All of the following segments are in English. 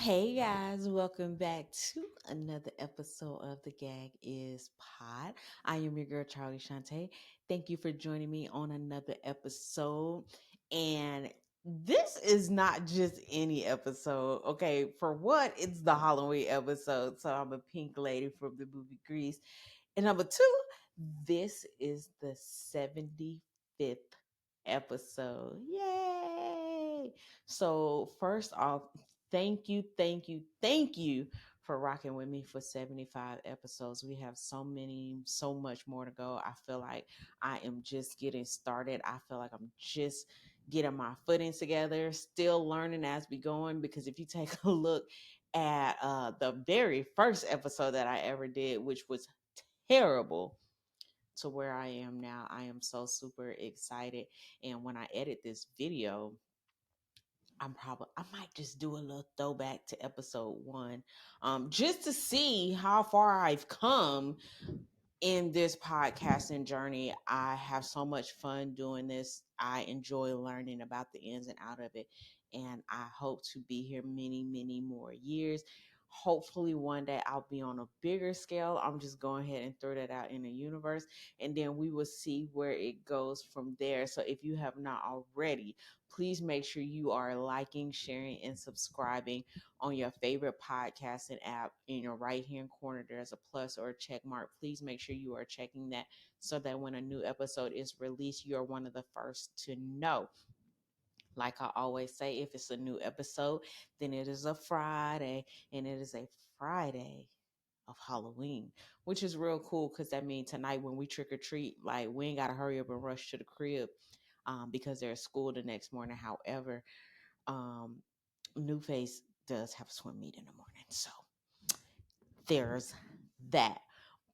Hey guys, welcome back to another episode of the Gag is Pod. I am your girl Charlie Shantae. Thank you for joining me on another episode. And this is not just any episode. Okay, for what it's the Halloween episode. So I'm a pink lady from the movie Grease. And number two, this is the 75th episode. Yay! So, first off, thank you for rocking with me for 75 episodes. We have so much more to go. I feel like I am just getting started. I feel like I'm just getting my footing together, still learning as we going. Because if you take a look at the very first episode that I ever did, which was terrible, to where I am now, I am so super excited. And when I edit this video, I might just do a little throwback to episode one, just to see how far I've come in this podcasting journey. I have so much fun doing this. I enjoy learning about the ins and out of it. And I hope to be here many more years. Hopefully, one day I'll be on a bigger scale. I'm just going ahead and throw that out in the universe. And then we will see where it goes from there. So, if you have not already, please make sure you are liking, sharing, and subscribing on your favorite podcasting app. In your right hand corner, there's a plus or a check mark. Please make sure you are checking that so that when a new episode is released, you're one of the first to know. Like I always say, if it's a new episode, then it is a Friday, and it is a Friday of Halloween, which is real cool because that means tonight when we trick or treat, like we ain't got to hurry up and rush to the crib, because there's school the next morning. However, um, New Face does have a swim meet in the morning. So there's that.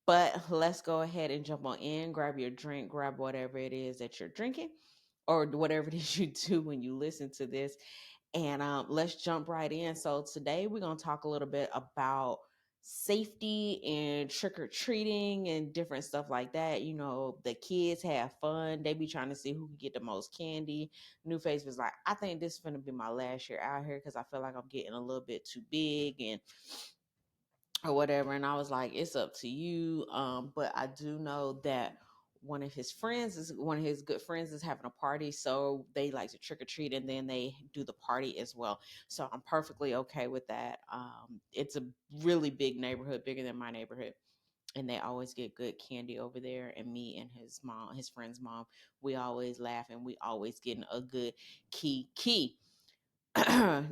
But let's go ahead and jump on in, grab your drink, grab whatever it is that you're drinking, or whatever it is you do when you listen to this. And let's jump right in. So today we're going to talk a little bit about safety and trick or treating and different stuff like that. You know, the kids have fun. They be trying to see who can get the most candy. New Face was like, I think this is going to be my last year out here because I feel like I'm getting a little bit too big and or whatever. And I was like, it's up to you. But I do know that one of his good friends is having a party, so they like to trick or treat and then they do the party as well. So I'm perfectly okay with that. It's a really big neighborhood, bigger than my neighborhood. And they always get good candy over there. And me and his friend's mom, we always laugh and we always getting a good key.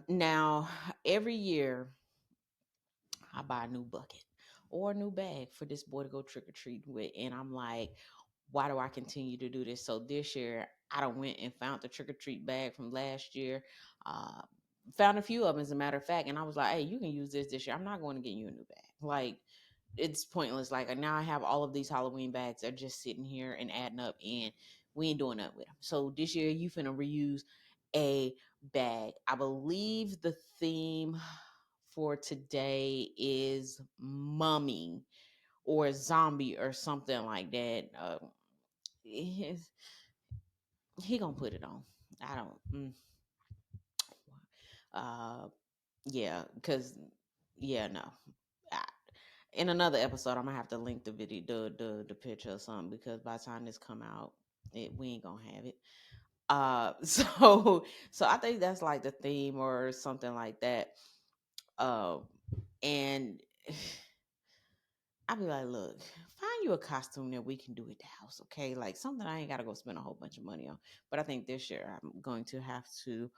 Now, every year I buy a new bucket or a new bag for this boy to go trick or treat with. And I'm like, why do I continue to do this? So this year, I done went and found the trick or treat bag from last year. Uh, Found a few of them, as a matter of fact. And I was like, hey, you can use this year. I'm not going to get you a new bag. Like, it's pointless. Like, now I have all of these Halloween bags that are just sitting here and adding up, and we ain't doing nothing with them. So this year, you finna reuse a bag. I believe the theme for today is mummy or zombie or something like that. He he gonna put it on. I don't. Uh, yeah, because yeah, no. I, in another episode, I'm gonna have to link the video, the picture or something, because by the time this come out, we ain't gonna have it. So I think that's like the theme or something like that. Uh, and I'd be like, look, find you a costume that we can do at the house, okay? Like something I ain't gotta go spend a whole bunch of money on. But I think this year I'm going to have to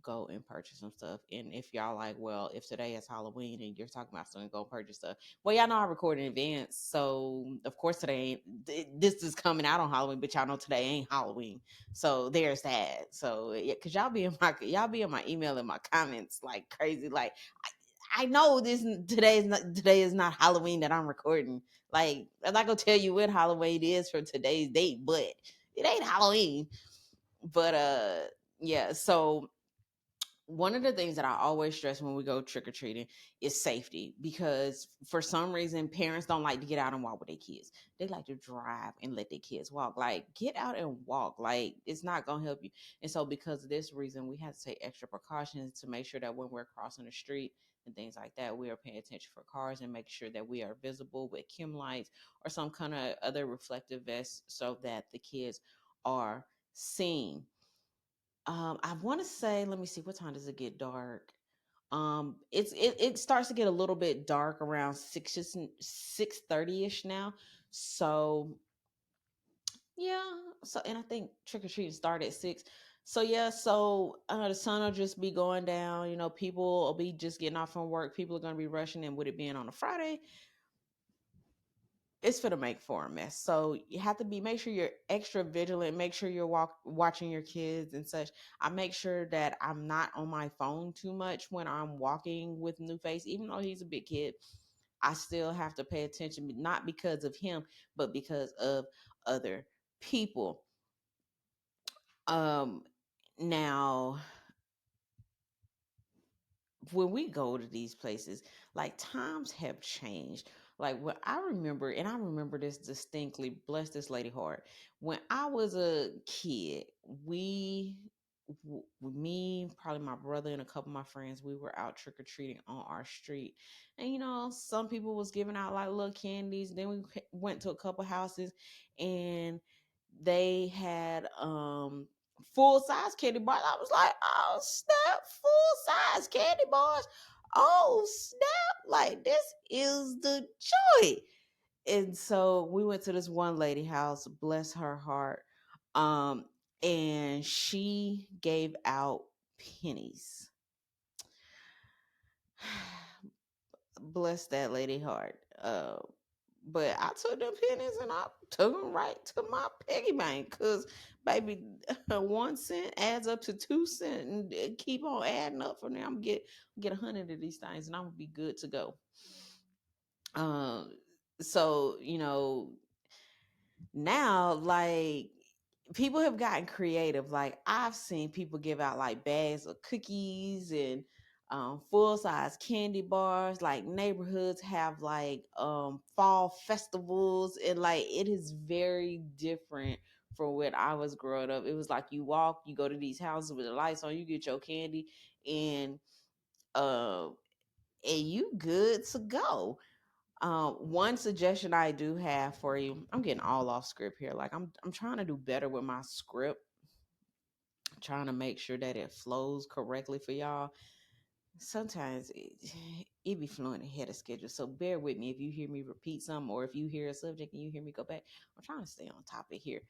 go and purchase some stuff. And if y'all like, well, if today is Halloween and you're talking about something, go purchase stuff. Well, y'all know I record in advance, so of course today this is coming out on Halloween, but y'all know today ain't Halloween. So there's that. So yeah, cause y'all be in my email and my comments like crazy, like I know today is not Halloween that I'm recording. Like I'm not gonna tell you what Halloween is for today's date, but it ain't Halloween. But yeah, so One of the things that I always stress when we go trick or treating is safety, because for some reason parents don't like to get out and walk with their kids. They like to drive and let their kids walk. Like, get out and walk. Like, it's not gonna help you. And so because of this reason, we have to take extra precautions to make sure that when we're crossing the street and things like that, we are paying attention for cars and make sure that we are visible with chem lights or some kind of other reflective vest so that the kids are seen. I want to say, let me see, what time does it get dark? It starts to get a little bit dark around 6:30 ish now. So yeah, so and I think trick or treating started at 6. So yeah, so the sun will just be going down. You know, people will be just getting off from work. People are gonna be rushing, and with it being on a Friday, it's for to make for a mess. So you have to be make sure you're extra vigilant. Make sure you're watching your kids and such. I make sure that I'm not on my phone too much when I'm walking with New Face, even though he's a big kid. I still have to pay attention, not because of him, but because of other people. Um, Now when we go to these places, like times have changed. Like what I remember, and I remember this distinctly, bless this lady heart. When I was a kid, me, probably my brother and a couple of my friends, we were out trick or treating on our street. And you know, some people was giving out like little candies. Then we went to a couple houses and they had full size candy bars. I was like, oh snap, full size candy bars. Oh snap, like this is the joy. And so we went to this one lady house, bless her heart. Um, and she gave out pennies. Bless that lady heart. But I took them pennies and I took them right to my piggy bank because, baby, 1 cent adds up to 2 cents and it keep on adding up from there. I'm get 100 of these things and I'm gonna be good to go. Um, so you know, now like people have gotten creative. Like I've seen people give out like bags of cookies and full size candy bars. Like neighborhoods have like fall festivals, and like it is very different from when I was growing up. It was like you walk, you go to these houses with the lights on, you get your candy, and uh, and you good to go. One suggestion I do have for you, I'm getting all off script here. Like I'm trying to do better with my script, trying to make sure that it flows correctly for y'all. Sometimes it be flowing ahead of schedule. So bear with me if you hear me repeat something or if you hear a subject and you hear me go back. I'm trying to stay on topic here.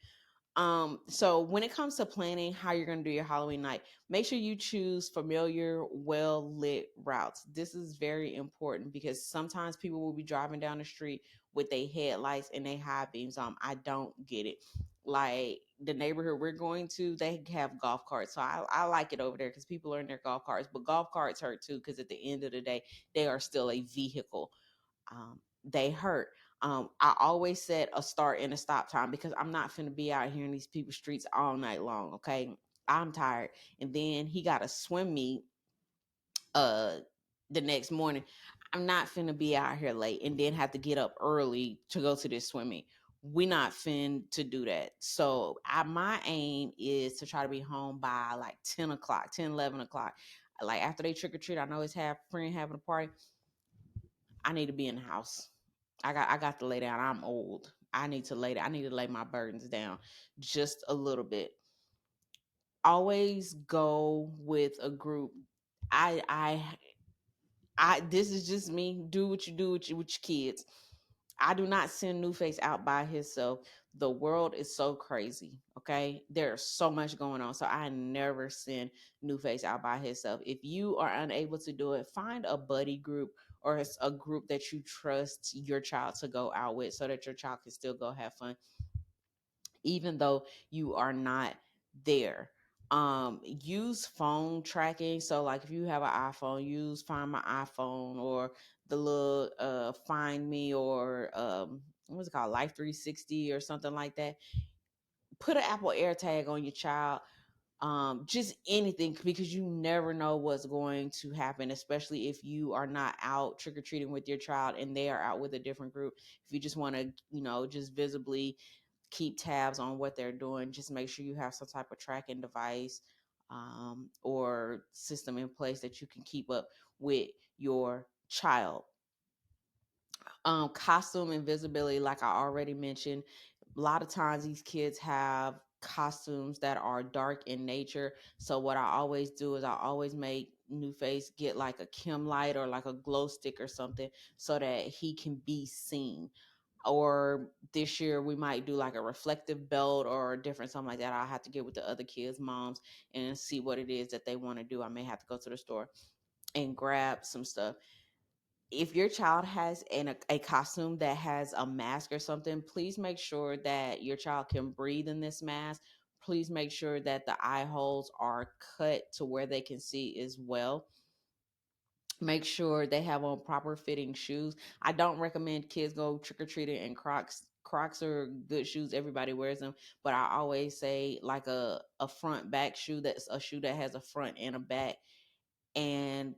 So when it comes to planning how you're going to do your Halloween night, make sure you choose familiar, well lit routes. This is very important because sometimes people will be driving down the street with their headlights and their high beams on. I don't get it. Like the neighborhood we're going to, they have golf carts. So I like it over there because people are in their golf carts, but golf carts hurt too because at the end of the day, they are still a vehicle. They hurt. I always set a start and a stop time because I'm not finna be out here in these people's streets all night long. Okay, I'm tired. And then he got a swim meet uh the next morning. I'm not finna be out here late and then have to get up early to go to this swim meet. We not fin to do that. So my aim is to try to be home by like 10 o'clock, 10, 11 o'clock. Like after they trick or treat, I know it's half friend having a party. I need to be in the house. I got to lay down. I'm old. I need to lay down. I need to lay my burdens down just a little bit. Always go with a group. I I I this is just me. Do what you do with your kids. I do not send New Face out by himself. The world is so crazy. Okay. There's so much going on. So I never send New Face out by himself. If you are unable to do it, find a buddy group or a group that you trust your child to go out with so that your child can still go have fun, even though you are not there. Use phone tracking. So like if you have an iPhone, use Find My iPhone or the little Find Me or what's it called, Life 360 or something like that. Put an Apple AirTag on your child. just anything, because you never know what's going to happen, especially if you are not out trick or treating with your child and they are out with a different group. If you just want to, just visibly keep tabs on what they're doing, just make sure you have some type of tracking device or system in place that you can keep up with your child. Costume invisibility, like I already mentioned, a lot of times these kids have costumes that are dark in nature. So what I always do is I always make New Face get like a chem light or like a glow stick or something so that he can be seen. Or this year we might do like a reflective belt or different something like that. I'll have to get with the other kids' moms and see what it is that they want to do. I may have to go to the store and grab some stuff. If your child has a costume that has a mask or something, please make sure that your child can breathe in this mask. Please make sure that the eye holes are cut to where they can see as well. Make sure they have on proper fitting shoes. I don't recommend kids go trick or treating in Crocs. Crocs are good shoes. Everybody wears them, but I always say like a front back shoe, that's a shoe that has a front and a back, and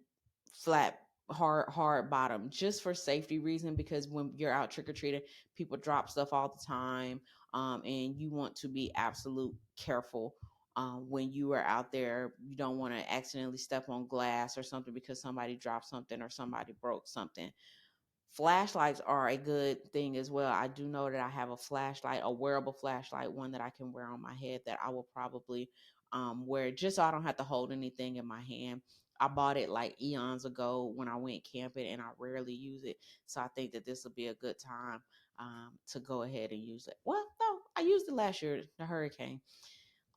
flat hard bottom, just for safety reason, because when you're out trick-or-treating, people drop stuff all the time, and you want to be absolute careful. When you are out there, you don't want to accidentally step on glass or something because somebody dropped something or somebody broke something. Flashlights are a good thing as well. I do know that I have a flashlight, a wearable flashlight, one that I can wear on my head, that I will probably wear just so I don't have to hold anything in my hand. I bought it like eons ago when I went camping, and I rarely use it. So I think that this will be a good time to go ahead and use it. Well, no, I used it last year, the hurricane.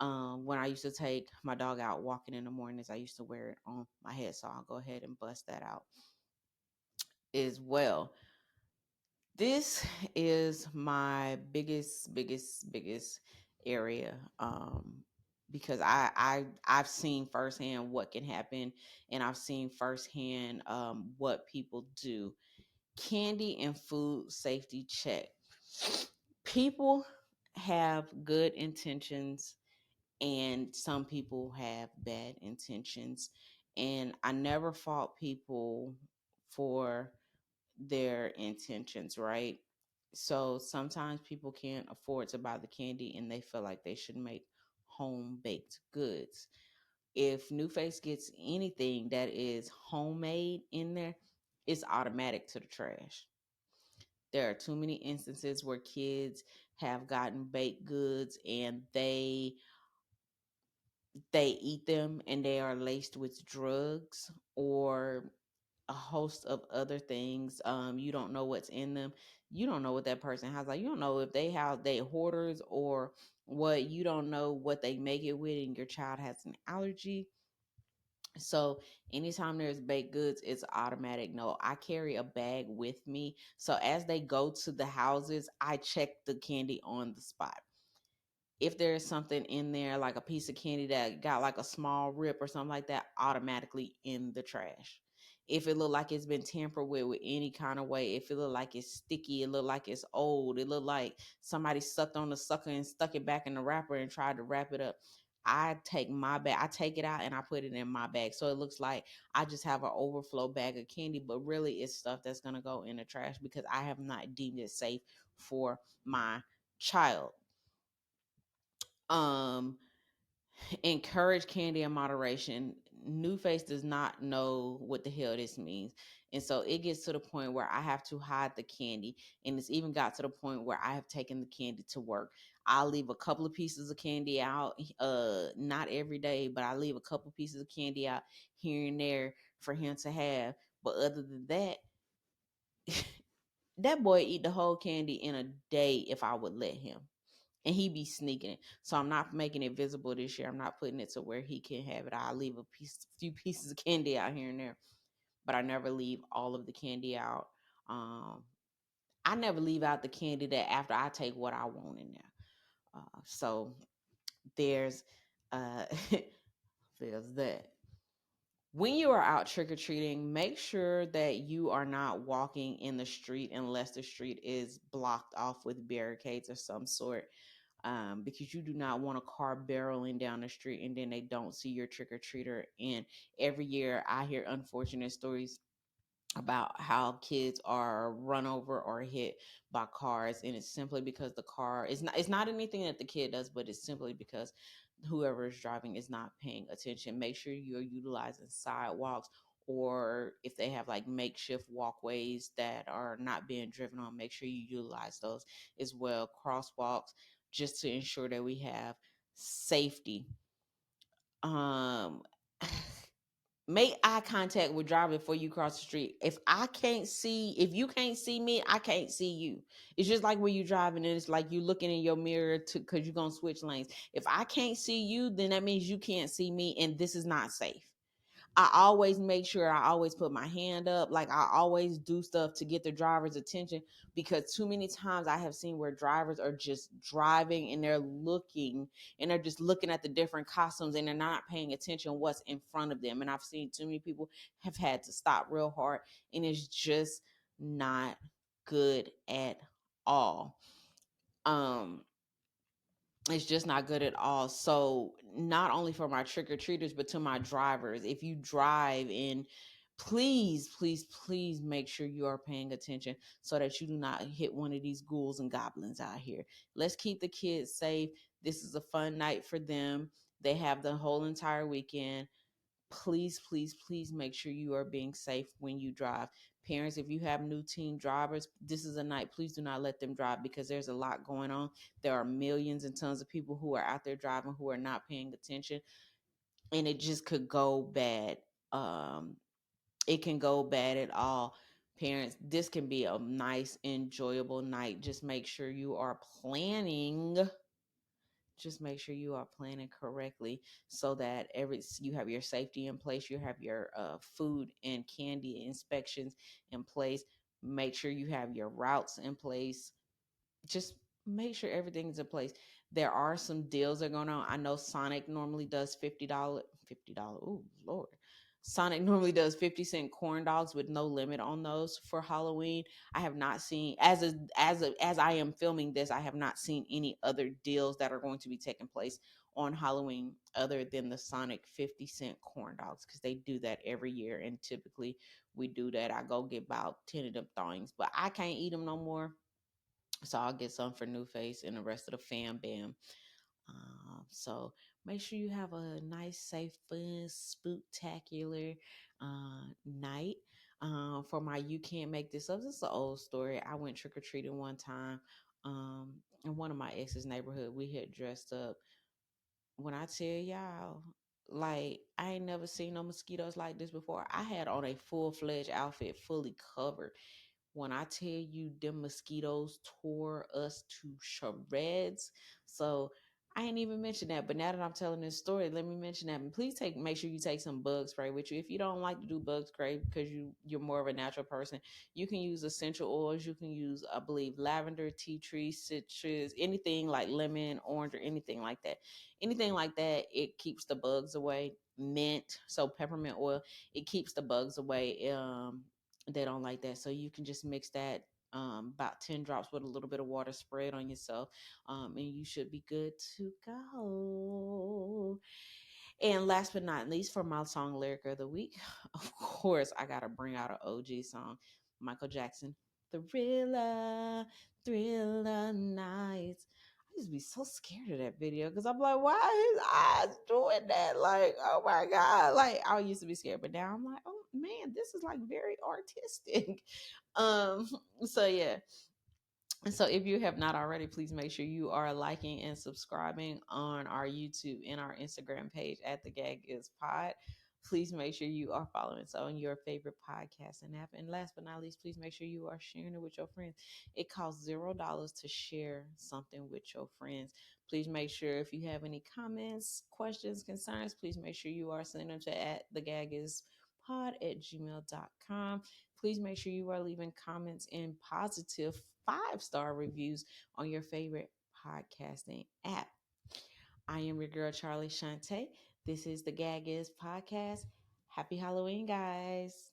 When I used to take my dog out walking in the mornings, I used to wear it on my head. So I'll go ahead and bust that out as well. This is my biggest area, because I've seen firsthand what can happen, and I've seen firsthand what people do. Candy and food safety check. People have good intentions, and some people have bad intentions, and I never fault people for their intentions, right? So sometimes people can't afford to buy the candy and they feel like they should make home baked goods. If New Face gets anything that is homemade in there, it's automatic to the trash. There are too many instances where kids have gotten baked goods and they eat them and they are laced with drugs or a host of other things. You don't know what's in them. You don't know what that person has. Like, you don't know if they have they hoarders or what. You don't know what they make it with, and your child has an allergy. So anytime there's baked goods, it's automatic. No, I carry a bag with me. So as they go to the houses, I check the candy on the spot. If there's something in there, like a piece of candy that got like a small rip or something like that, automatically in the trash. If it look like it's been tampered with any kind of way, if it look like it's sticky, it look like it's old, it look like somebody sucked on the sucker and stuck it back in the wrapper and tried to wrap it up, I take my bag, I take it out and I put it in my bag. So it looks like I just have an overflow bag of candy, but really it's stuff that's gonna go in the trash because I have not deemed it safe for my child. um Encourage candy in moderation. New Face does not know what the hell this means, and so it gets to the point where I have to hide the candy, and it's even got to the point where I have taken the candy to work. I'll leave a couple of pieces of candy out, not every day, but I leave a couple pieces of candy out here and there for him to have. But other than that, that boy eat the whole candy in a day if I would let him, and he be sneaking it. So I'm not making it visible this year. I'm not putting it to where he can have it. I leave few pieces of candy out here and there, but I never leave all of the candy out. Um, I never leave out the candy that after I take what I want in there. So there's uh, there's that. When you are out trick or treating, make sure that you are not walking in the street unless the street is blocked off with barricades of some sort. because you do not want a car barreling down the street and then they don't see your trick or treater. And every year I hear unfortunate stories about how kids are run over or hit by cars, and it's simply because the car is not, it's not anything that the kid does, but it's simply because whoever is driving is not paying attention. Make sure you're utilizing sidewalks, or if they have like makeshift walkways that are not being driven on, make sure you utilize those as well. Crosswalks, just to ensure that we have safety. um Make eye contact with driver before you cross the street. If you can't see me, I can't see you. It's just like when you're driving and it's like you looking in your mirror to because you're gonna switch lanes. If I can't see you, then that means you can't see me, and this is not safe. I always make sure I always put my hand up. Like I always do stuff to get the driver's attention, because too many times I have seen where drivers are just driving and they're just looking at the different costumes and they're not paying attention what's in front of them. And I've seen too many people have had to stop real hard, and it's just not good at all. Um it's just not good at all. So not only for my trick or treaters, but to my drivers, if you drive in, please, please, please make sure you are paying attention so that you do not hit one of these ghouls and goblins out here. Let's keep the kids safe. This is a fun night for them. They have the whole entire weekend. Please, please, please make sure you are being safe when you drive. Parents, if you have new teen drivers, this is a night. Please do not let them drive, because there's a lot going on. There are millions and tons of people who are out there driving who are not paying attention, and it just could go bad. Um, it can go bad at all. Parents, this can be a nice, enjoyable night. Just make sure you are planning correctly so that you have your safety in place, you have your food and candy inspections in place, make sure you have your routes in place. Just make sure everything's in place. There are some deals that are going on. I know Sonic normally does $50. $50. Oh Lord. Sonic normally does 50-cent corn dogs with no limit on those for Halloween. I have not seen, as I am filming this, I have not seen any other deals that are going to be taking place on Halloween other than the Sonic 50-cent corn dogs, because they do that every year, and typically we do that. I go get about 10 of them things, but I can't eat them no more, so I'll get some for New Face and the rest of the fam bam. So make sure you have a nice, safe, fun, spooktacular night. For my You Can't Make This Up, this is an old story. I went trick or treating one time in one of my ex's neighborhood. We had dressed up. When I tell y'all, like, I ain't never seen no mosquitoes like this before. I had on a full-fledged outfit, fully covered. When I tell you, them mosquitoes tore us to shreds. So I ain't even mentioned that. But now that I'm telling this story, let me mention that. And please make sure you take some bug spray with you. If you don't like to do bug spray because you're more of a natural person, you can use essential oils. You can use, I believe, lavender, tea tree, citrus, anything like lemon, orange, or anything like that. Anything like that, it keeps the bugs away. Mint, so peppermint oil, it keeps the bugs away. They don't like that, so you can just mix that about 10 drops with a little bit of water, spread on yourself, and you should be good to go. And last but not least, for my song lyric of the week, of course, I gotta bring out an OG song, Michael Jackson, Thriller, Thriller Nights. I used to be so scared of that video because I'm like, why are his eyes doing that? Like, oh my God. Like, I used to be scared, but now I'm like, oh man, this is like very artistic. Um, so yeah, and so, if you have not already, please make sure you are liking and subscribing on our YouTube and our Instagram page at the Gag is Pod. Please make sure you are following us on your favorite podcasting app. And last but not least, please make sure you are sharing it with your friends. It costs $0 to share something with your friends. Please make sure if you have any comments, questions, concerns, please make sure you are sending them to at the Gag is pod at gmail.com. Please make sure you are leaving comments and positive 5-star reviews on your favorite podcasting app. I am your girl, Charlie Shante. This is the Gag Is Podcast. Happy Halloween, guys.